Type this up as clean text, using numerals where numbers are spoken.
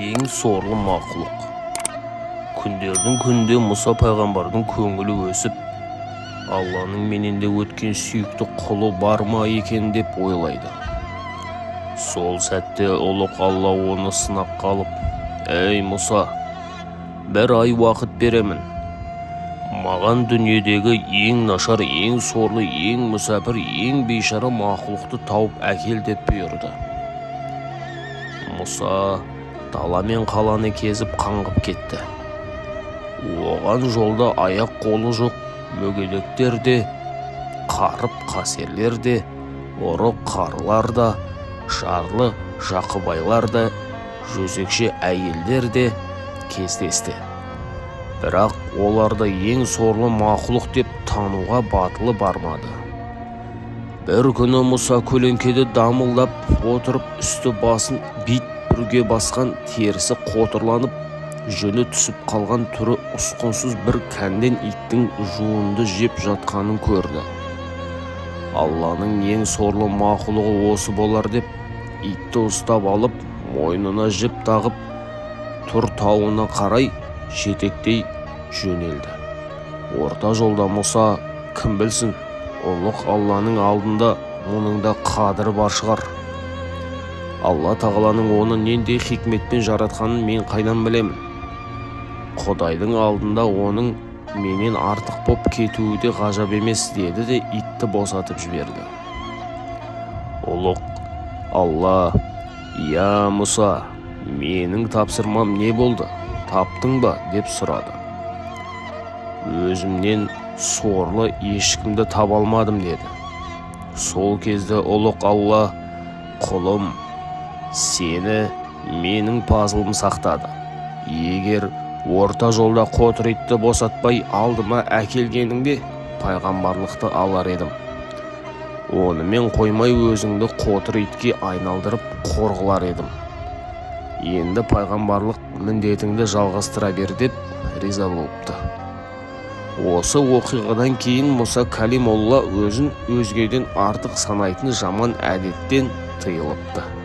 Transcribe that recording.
ең сорлы мақұлық. Күндердің күнде Мұса пайғамбардың көңілі өсіп, Алланың менен өткен сүйікті құлы бар ма екен деп ойлайды. Сол сәтте ұлық Алла оны сынаққа алып, «Ей Мұса, бір ай уақыт беремін. Маған дүниедегі ең нашар, ең сорлы, ең мүсәпір, ең бейшара мақұлықты тауып әкел» деп бұйырды. Мұса дала мен қаланы кезіп қаңғып кетті. Оған жолда аяқ қолы жоқ мүгедектер де, қарып қасерлер де, ұры қарылар да, жарлы жақыбайлар да, жөзекші әйелдер де кездесті. Бірақ оларды ең сорлы мақұлық деп тануға батылы бармады. Бір күні Мұса көлеңкеде дамылдап отырып, үсті басын бит бүрге басқан, терісі қотырланып, жүні түсіп қалған, түрі ұсқынсыз бір кәнден иттің жуынды жеп жатқанын көрді. Алланың ең сорлы мақұлығы осы болар деп, итті ұстап алып, мойнына жіп тағып, Тұр тауына қарай жетектей жөнелді. Орта жолда Мұса, кім білсін, ұлық Алланың алдында оның да қадірі бар шығар. Алла тағаланың оны нендей хикметпен жаратқанын мен қайдан білемін? Құдайдың алдында оның менен артық боп кетуі де ғажап емес, деді де итті босатып жіберді. Ұлық Алла, «Я Мұса, менің тапсырмам не болды? Таптың ба?» деп сұрады. «Өзімнен сорлы ешкімді таба алмадым» деді. Сол кезде ұлық Алла, «Құлым, сені менің пазылым сақтады. Егер орта жолда қотыр итті босатпай алдыма әкелгеніңде, пайғамбарлықты алар едім. Онымен қоймай өзіңді қотыр итке айналдырып қорғылар едім. Енді пайғамбарлық міндетіңді жалғастыра бер» деп риза болыпты. Осы оқиғадан кейін Мұса Калимолла өзін өзгеден артық санайтын жаман әдеттен тыйылыпты.